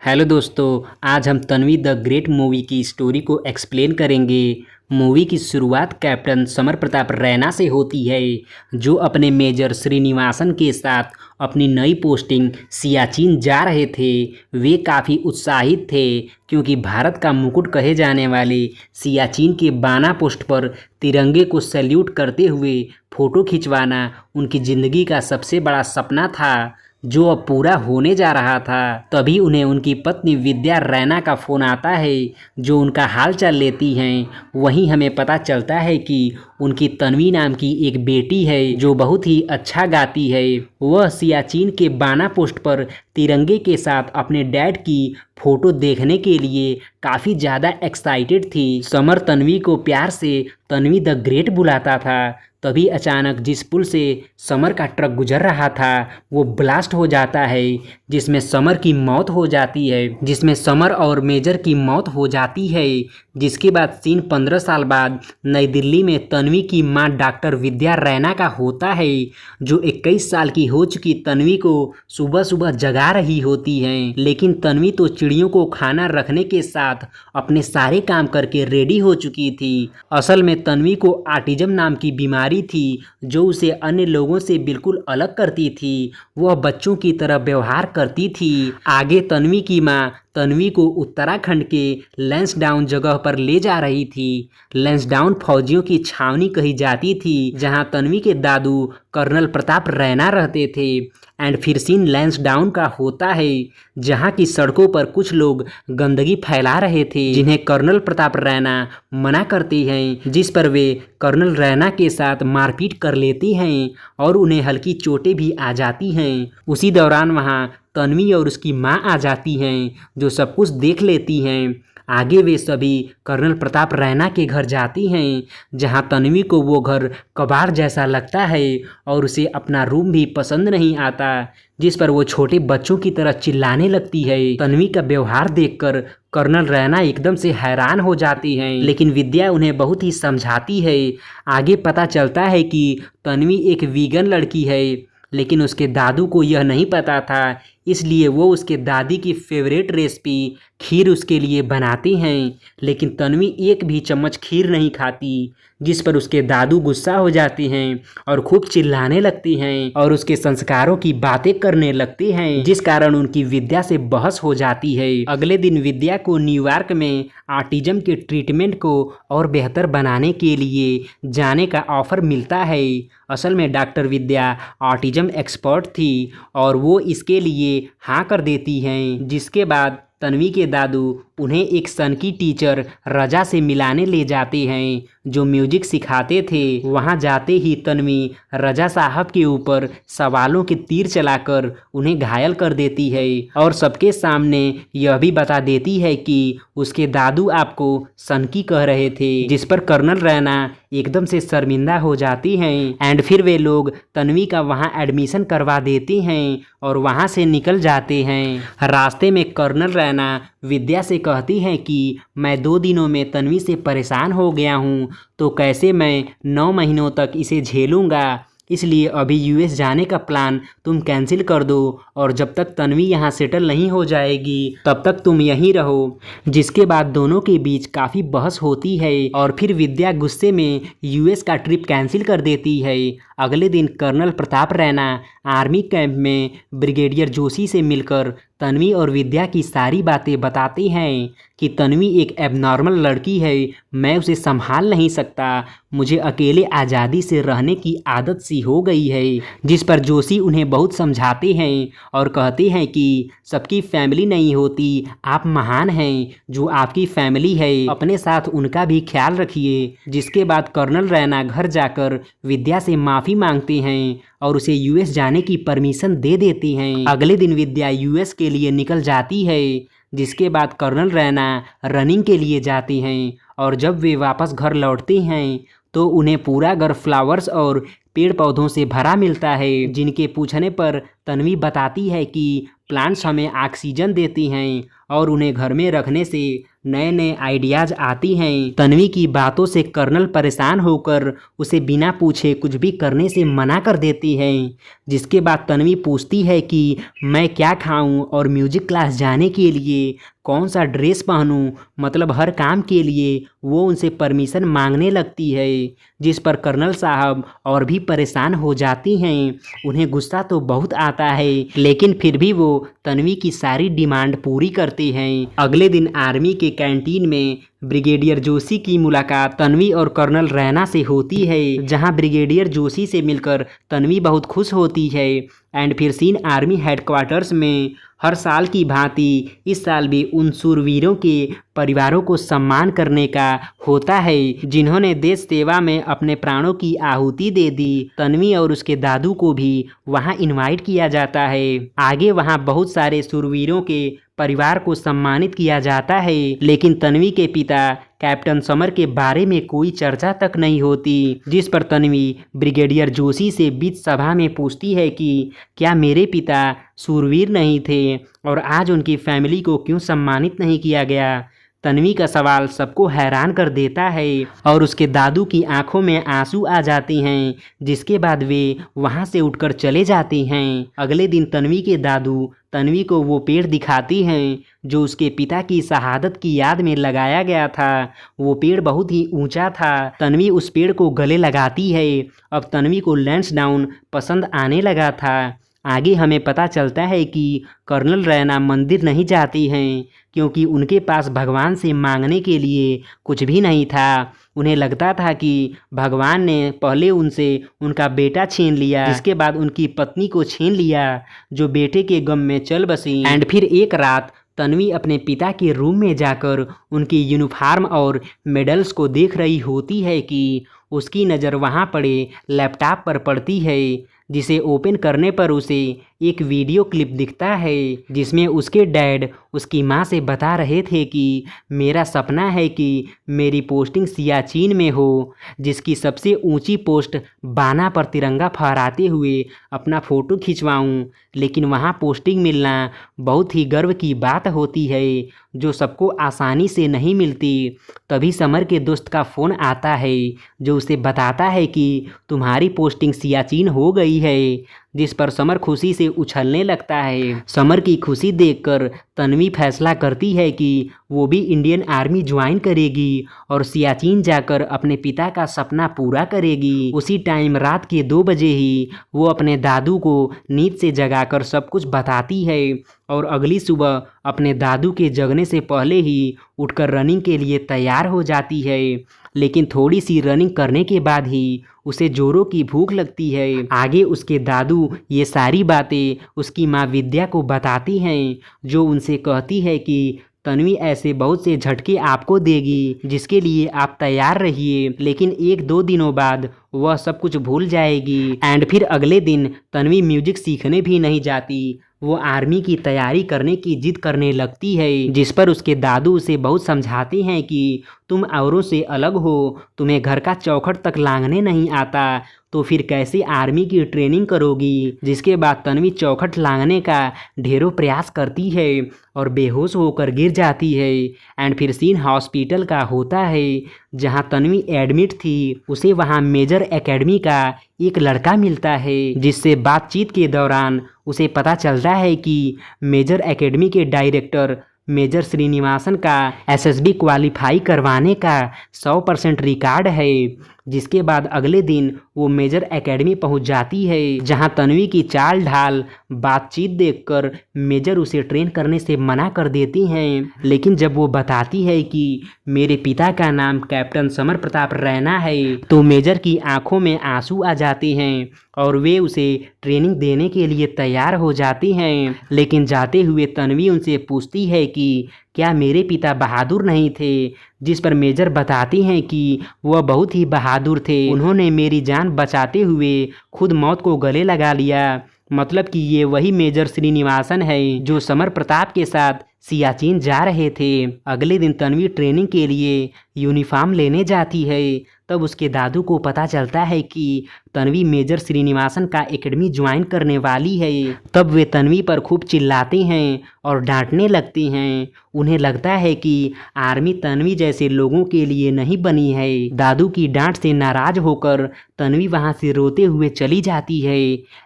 Hello दोस्तों। आज हम तन्वी द ग्रेट मूवी की स्टोरी को एक्सप्लेन करेंगे। मूवी की शुरुआत कैप्टन समर प्रताप रैना से होती है, जो अपने मेजर श्रीनिवासन के साथ अपनी नई पोस्टिंग सियाचिन जा रहे थे। वे काफ़ी उत्साहित थे क्योंकि भारत का मुकुट कहे जाने वाले सियाचिन के बाना पोस्ट पर तिरंगे को सैल्यूट करते हुए फ़ोटो खिंचवाना उनकी ज़िंदगी का सबसे बड़ा सपना था, जो अब पूरा होने जा रहा था। तभी उन्हें उनकी पत्नी विद्या रैना का फ़ोन आता है, जो उनका हाल चाल लेती हैं। वहीं हमें पता चलता है कि उनकी तन्वी नाम की एक बेटी है, जो बहुत ही अच्छा गाती है। वह सियाचिन के बाना पोस्ट पर तिरंगे के साथ अपने डैड की फ़ोटो देखने के लिए काफ़ी ज़्यादा एक्साइटेड थी। समर तन्वी को प्यार से तन्वी द ग्रेट बुलाता था। तभी अचानक जिस पुल से समर का ट्रक गुजर रहा था वो ब्लास्ट हो जाता है, जिसमें समर की मौत हो जाती है, जिसमें समर और मेजर की मौत हो जाती है। जिसके बाद सीन 15 साल बाद नई दिल्ली में तन्वी की मां डॉक्टर विद्या रैना का होता है, जो 21 साल की हो चुकी तन्वी को सुबह सुबह जगा रही होती हैं। लेकिन तन्वी तो चिड़ियों को खाना रखने के साथ अपने सारे काम करके रेडी हो चुकी थी। असल में तन्वी को ऑटिज्म नाम की बीमारी थी, जो उसे अन्य लोगों से बिल्कुल अलग करती थी। वह बच्चों की तरह व्यवहार करती थी। आगे तन्वी की मां तन्वी को उत्तराखंड के लैंसडाउन जगह पर ले जा रही थी। लैंसडाउन फौजियों की छावनी कही जाती थी, जहां तन्वी के दादू कर्नल प्रताप रैना रहते थे। एंड फिर सीन लैंसडाउन का होता है, जहां की सड़कों पर कुछ लोग गंदगी फैला रहे थे, जिन्हें कर्नल प्रताप रैना मना करती हैं, जिस पर वे कर्नल रैना के साथ मारपीट कर लेती हैं और उन्हें हल्की चोटें भी आ जाती हैं। उसी दौरान वहां तन्वी और उसकी मां आ जाती हैं, जो सब कुछ देख लेती हैं। आगे वे सभी कर्नल प्रताप रैना के घर जाती हैं, जहां तन्वी को वो घर कबाड़ जैसा लगता है और उसे अपना रूम भी पसंद नहीं आता, जिस पर वो छोटे बच्चों की तरह चिल्लाने लगती है। तन्वी का व्यवहार देखकर कर्नल रैना एकदम से हैरान हो जाती हैं, लेकिन विद्या उन्हें बहुत ही समझाती है। आगे पता चलता है कि तन्वी एक वीगन लड़की है, लेकिन उसके दादू को यह नहीं पता था, इसलिए वो उसके दादी की फेवरेट रेसिपी खीर उसके लिए बनाते हैं। लेकिन तन्वी एक भी चम्मच खीर नहीं खाती, जिस पर उसके दादू गुस्सा हो जाते हैं और खूब चिल्लाने लगती हैं और उसके संस्कारों की बातें करने लगती हैं, जिस कारण उनकी विद्या से बहस हो जाती है। अगले दिन विद्या को न्यूयॉर्क में ऑटिज्म के ट्रीटमेंट को और बेहतर बनाने के लिए जाने का ऑफर मिलता है। असल में डॉक्टर विद्या ऑटिज्म एक्सपर्ट थी और वो इसके लिए हाँ कर देती हैं। जिसके बाद तन्वी के दादू उन्हें एक सन की टीचर रजा से मिलाने ले जाते हैं, जो म्यूजिक सिखाते थे। वहां जाते ही तन्वी रजा साहब के ऊपर सवालों के तीर चलाकर उन्हें घायल कर देती है और सबके सामने यह भी बता देती है कि उसके दादू आपको सनकी कह रहे थे, जिस पर कर्नल रैना एकदम से शर्मिंदा हो जाती हैं। एंड फिर वे लोग तन्वी का वहां एडमिशन करवा देते हैं और वहां से निकल जाते हैं। रास्ते में कर्नल रैना विद्या से कहती हैं कि मैं 2 दिनों में तन्वी से परेशान हो गया हूँ, तो कैसे मैं 9 महीनों तक इसे झेलूँगा, इसलिए अभी यूएस जाने का प्लान तुम कैंसिल कर दो और जब तक तन्वी यहाँ सेटल नहीं हो जाएगी तब तक तुम यहीं रहो। जिसके बाद दोनों के बीच काफ़ी बहस होती है और फिर विद्या गुस्से में यूएस का ट्रिप कैंसिल कर देती है। अगले दिन colonel Pratap Raina army camp में ब्रिगेडियर जोशी से मिलकर तन्वी और विद्या की सारी बातें बताते हैं कि तन्वी एक एबनॉर्मल लड़की है, मैं उसे संभाल नहीं सकता, मुझे अकेले आज़ादी से रहने की आदत सी हो गई है। जिस पर जोशी उन्हें बहुत समझाते हैं और कहते हैं कि सबकी फैमिली नहीं होती, आप महान हैं जो आपकी फैमिली है, अपने साथ उनका भी ख्याल रखिए। जिसके बाद कर्नल रैना घर जाकर विद्या से माफ़ी मांगते हैं और उसे यूएस जाने की परमिशन दे देती हैं। अगले दिन विद्या यूएस के लिए निकल जाती है। जिसके बाद कर्नल रैना रनिंग के लिए जाती हैं और जब वे वापस घर लौटते हैं तो उन्हें पूरा घर फ्लावर्स और पेड़ पौधों से भरा मिलता है, जिनके पूछने पर तन्वी बताती है कि प्लांट्स हमें ऑक्सीजन देती हैं और उन्हें घर में रखने से नए नए आइडियाज आती हैं। तन्वी की बातों से कर्नल परेशान होकर उसे बिना पूछे कुछ भी करने से मना कर देती है। जिसके बाद तन्वी पूछती है कि मैं क्या खाऊं और म्यूजिक क्लास जाने के लिए कौन सा ड्रेस पहनूं, मतलब हर काम के लिए वो उनसे परमिशन मांगने लगती है। जिस पर कर्नल साहब और भी परेशान हो जाती हैं। उन्हें गुस्सा तो बहुत आता है, लेकिन फिर भी वो तन्वी की सारी डिमांड पूरी करती हैं। अगले दिन आर्मी के कैंटीन में ब्रिगेडियर जोशी की मुलाकात तन्वी और कर्नल रैना से होती है, जहां ब्रिगेडियर जोशी से मिलकर तन्वी बहुत खुश होती है। एंड फिर सीन आर्मी हेडक्वार्टर्स में हर साल की भांति इस साल भी उन शूरवीरों के परिवारों को सम्मान करने का होता है जिन्होंने देश सेवा में अपने प्राणों की आहुति दे दी। तन्वी और उसके दादू को भी वहां इनवाइट किया जाता है। आगे वहां बहुत सारे शूरवीरों के परिवार को सम्मानित किया जाता है, लेकिन तन्वी के पिता कैप्टन समर के बारे में कोई चर्चा तक नहीं होती। जिस पर तन्वी ब्रिगेडियर जोशी से बीच सभा में पूछती है कि क्या मेरे पिता शूरवीर नहीं थे और आज उनकी फैमिली को क्यों सम्मानित नहीं किया गया। तन्वी का सवाल सबको हैरान कर देता है और उसके दादू की आंखों में आंसू आ जाते हैं, जिसके बाद वे वहां से उठकर चले जाते हैं। अगले दिन तन्वी के दादू तन्वी को वो पेड़ दिखाती हैं जो उसके पिता की शहादत की याद में लगाया गया था। वो पेड़ बहुत ही ऊंचा था। तन्वी उस पेड़ को गले लगाती है। अब तन्वी को लैंसडाउन पसंद आने लगा था। आगे हमें पता चलता है कि कर्नल रैना मंदिर नहीं जाती हैं क्योंकि उनके पास भगवान से मांगने के लिए कुछ भी नहीं था। उन्हें लगता था कि भगवान ने पहले उनसे उनका बेटा छीन लिया, जिसके बाद उनकी पत्नी को छीन लिया, जो बेटे के गम में चल बसी। एंड फिर एक रात तन्वी अपने पिता के रूम में जाकर उनकी यूनिफॉर्म और मेडल्स को देख रही होती है कि उसकी नज़र वहाँ पड़े लैपटॉप पर पड़ती है, जिसे ओपन करने पर उसे एक वीडियो क्लिप दिखता है जिसमें उसके डैड उसकी माँ से बता रहे थे कि मेरा सपना है कि मेरी पोस्टिंग सियाचिन में हो, जिसकी सबसे ऊंची पोस्ट बाना पर तिरंगा फहराते हुए अपना फ़ोटो खिंचवाऊं। लेकिन वहाँ पोस्टिंग मिलना बहुत ही गर्व की बात होती है जो सबको आसानी से नहीं मिलती। तभी समर के दोस्त का फ़ोन आता है जो उसे बताता है कि तुम्हारी पोस्टिंग सियाचिन हो गई है, जिस पर समर खुशी से उछलने लगता है। समर की खुशी देखकर तन्वी फैसला करती है कि वो भी इंडियन आर्मी ज्वाइन करेगी और सियाचिन जाकर अपने पिता का सपना पूरा करेगी। उसी टाइम रात के 2 बजे ही वो अपने दादू को नींद से जगाकर सब कुछ बताती है और अगली सुबह अपने दादू के जगने से पहले ही उठकर रनिंग के लिए तैयार हो जाती है। लेकिन थोड़ी सी रनिंग करने के बाद ही उसे जोरों की भूख लगती है। आगे उसके दादू ये सारी बातें उसकी माँ विद्या को बताती हैं, जो उनसे कहती है कि तन्वी ऐसे बहुत से झटके आपको देगी जिसके लिए आप तैयार रहिए, लेकिन 1-2 दिनों बाद वह सब कुछ भूल जाएगी। एंड फिर अगले दिन तन्वी म्यूजिक सीखने भी नहीं जाती। वो आर्मी की तैयारी करने की जिद करने लगती है, जिस पर उसके दादू उसे बहुत समझाते हैं कि तुम औरों से अलग हो, तुम्हें घर का चौखट तक लांघने नहीं आता, तो फिर कैसे आर्मी की ट्रेनिंग करोगी। जिसके बाद तन्वी चौखट लांघने का ढेरों प्रयास करती है और बेहोश होकर गिर जाती है। एंड फिर सीन हॉस्पिटल का होता है जहां तन्वी एडमिट थी। उसे वहां मेजर एकेडमी का एक लड़का मिलता है, जिससे बातचीत के दौरान उसे पता चलता है कि मेजर एकेडमी के डायरेक्टर मेजर श्रीनिवासन का एसएसबी क्वालिफाई करवाने का 100% रिकॉर्ड है। जिसके बाद अगले दिन वो मेजर एकेडमी पहुंच जाती है, जहां तन्वी की चाल ढाल बातचीत देखकर मेजर उसे ट्रेन करने से मना कर देती हैं। लेकिन जब वो बताती है कि मेरे पिता का नाम कैप्टन समर प्रताप रैना है, तो मेजर की आंखों में आंसू आ जाते हैं और वे उसे ट्रेनिंग देने के लिए तैयार हो जाती हैं। लेकिन जाते हुए तन्वी उनसे पूछती है कि क्या मेरे पिता बहादुर नहीं थे, जिस पर मेजर बताती हैं कि वह बहुत ही बहादुर थे। उन्होंने मेरी जान बचाते हुए खुद मौत को गले लगा लिया। मतलब कि ये वही मेजर श्रीनिवासन है जो समर प्रताप के साथ सियाचिन जा रहे थे। अगले दिन तन्वी ट्रेनिंग के लिए यूनिफॉर्म लेने जाती है। तब उसके दादू को पता चलता है कि तन्वी मेजर श्रीनिवासन का एकेडमी ज्वाइन करने वाली है। तब वे तन्वी पर खूब चिल्लाते हैं और डांटने लगते हैं। उन्हें लगता है कि आर्मी तन्वी जैसे लोगों के लिए नहीं बनी है। दादू की डांट से नाराज होकर तन्वी वहां से रोते हुए चली जाती है।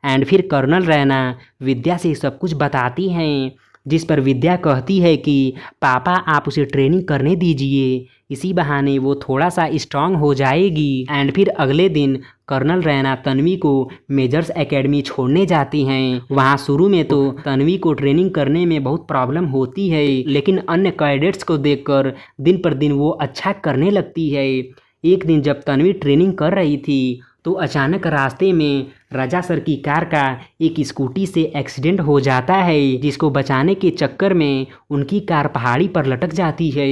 एंड फिर कर्नल रैना विद्या से सब कुछ बताती हैं, जिस पर विद्या कहती है कि पापा आप उसे ट्रेनिंग करने दीजिए, इसी बहाने वो थोड़ा सा स्ट्रांग हो जाएगी। एंड फिर अगले दिन कर्नल रैना तन्वी को मेजर्स एकेडमी छोड़ने जाती हैं। वहाँ शुरू में तो तन्वी को ट्रेनिंग करने में बहुत प्रॉब्लम होती है, लेकिन अन्य कैडेट्स को देखकर दिन पर दिन वो अच्छा करने लगती है। एक दिन जब तन्वी ट्रेनिंग कर रही थी तो अचानक रास्ते में राजा सर की कार का एक स्कूटी से एक्सीडेंट हो जाता है, जिसको बचाने के चक्कर में उनकी कार पहाड़ी पर लटक जाती है।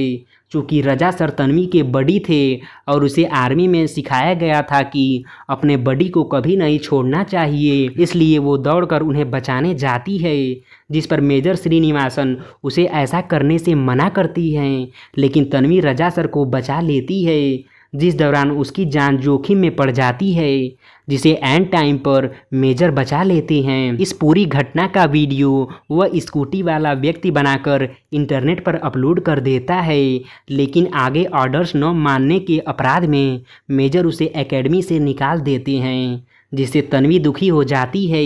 चूँकि राजा सर तन्वी के बडी थे और उसे आर्मी में सिखाया गया था कि अपने बडी को कभी नहीं छोड़ना चाहिए, इसलिए वो दौड़कर उन्हें बचाने जाती है, जिस पर मेजर श्रीनिवासन उसे ऐसा करने से मना करती हैं। लेकिन तन्वी राजा सर को बचा लेती है, जिस दौरान उसकी जान जोखिम में पड़ जाती है, जिसे एंड टाइम पर मेजर बचा लेते हैं। इस पूरी घटना का वीडियो वह स्कूटी वाला व्यक्ति बनाकर इंटरनेट पर अपलोड कर देता है, लेकिन आगे ऑर्डर्स न मानने के अपराध में मेजर उसे एकेडमी से निकाल देते हैं, जिससे तन्वी दुखी हो जाती है।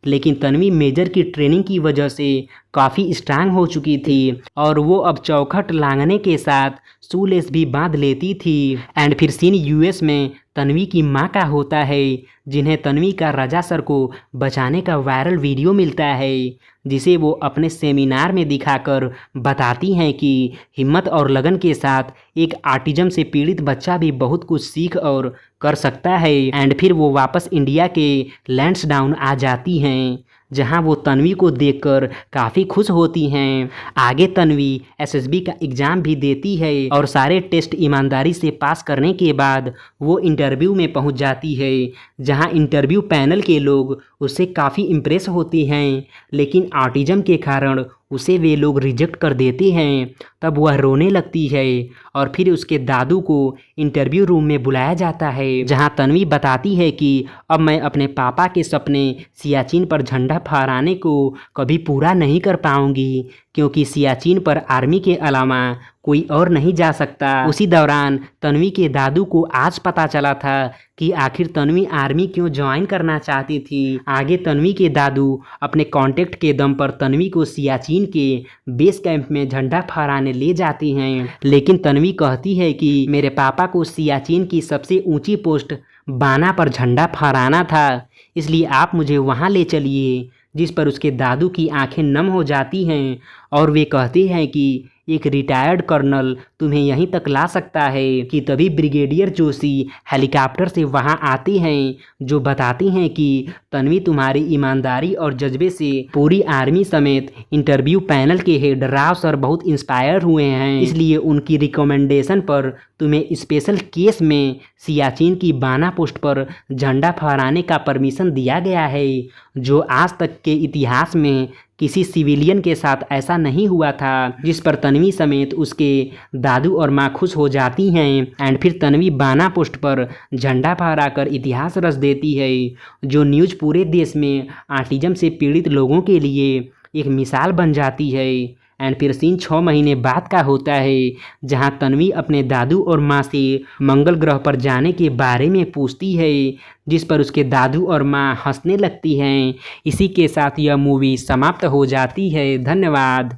लेकिन तन्वी मेजर की ट्रेनिंग की वजह से काफ़ी स्ट्रांग हो चुकी थी और वो अब चौखट लांघने के साथ शूलेस भी बांध लेती थी। एंड फिर सीन यूएस में तन्वी की माँ का होता है, जिन्हें तन्वी का राजा सर को बचाने का वायरल वीडियो मिलता है, जिसे वो अपने सेमिनार में दिखाकर बताती हैं कि हिम्मत और लगन के साथ एक ऑटिज्म से पीड़ित बच्चा भी बहुत कुछ सीख और कर सकता है। एंड फिर वो वापस इंडिया के लैंसडाउन आ जाती हैं, जहां वो तन्वी को देखकर काफ़ी खुश होती हैं। आगे तन्वी एसएसबी का एग्ज़ाम भी देती है और सारे टेस्ट ईमानदारी से पास करने के बाद वो इंटरव्यू में पहुंच जाती है, जहां इंटरव्यू पैनल के लोग उससे काफ़ी इम्प्रेस होते हैं, लेकिन ऑटिज्म के कारण उसे वे लोग रिजेक्ट कर देते हैं। तब वह रोने लगती है और फिर उसके दादू को इंटरव्यू रूम में बुलाया जाता है, जहां तन्वी बताती है कि अब मैं अपने पापा के सपने सियाचिन पर झंडा फहराने को कभी पूरा नहीं कर पाऊंगी, क्योंकि सियाचिन पर आर्मी के अलावा कोई और नहीं जा सकता। उसी दौरान तन्वी के दादू को आज पता चला था कि आखिर तन्वी आर्मी क्यों ज्वाइन करना चाहती थी। आगे तन्वी के दादू अपने कांटेक्ट के दम पर तन्वी को सियाचिन के बेस कैंप में झंडा फहराने ले जाती हैं, लेकिन तन्वी कहती है कि मेरे पापा को सियाचिन की सबसे ऊंची पोस्ट बाना पर झंडा फहराना था, इसलिए आप मुझे वहां ले चलिए। जिस पर उसके दादू की आंखें नम हो जाती हैं और वे कहते हैं कि एक रिटायर्ड कर्नल तुम्हें यहीं तक ला सकता है। कि तभी ब्रिगेडियर जोशी हेलीकॉप्टर से वहां आते हैं, जो बताते हैं कि तन्वी तुम्हारी ईमानदारी और जज्बे से पूरी आर्मी समेत इंटरव्यू पैनल के हेड राव सर बहुत इंस्पायर हुए हैं, इसलिए उनकी रिकमेंडेशन पर तुम्हें स्पेशल केस में सियाचिन की बाना पोस्ट पर झंडा फहराने का परमिशन दिया गया है, जो आज तक के इतिहास में किसी सिविलियन के साथ ऐसा नहीं हुआ था। जिस पर तन्वी समेत उसके दादू और माँ खुश हो जाती हैं। एंड फिर तन्वी बाना पोस्ट पर झंडा फहराकर इतिहास रच देती है, जो न्यूज़ पूरे देश में ऑटिज्म से पीड़ित लोगों के लिए एक मिसाल बन जाती है। एंड फिर सीन 6 महीने बाद का होता है, जहां तन्वी अपने दादू और माँ से मंगल ग्रह पर जाने के बारे में पूछती है, जिस पर उसके दादू और माँ हंसने लगती हैं। इसी के साथ यह मूवी समाप्त हो जाती है। धन्यवाद।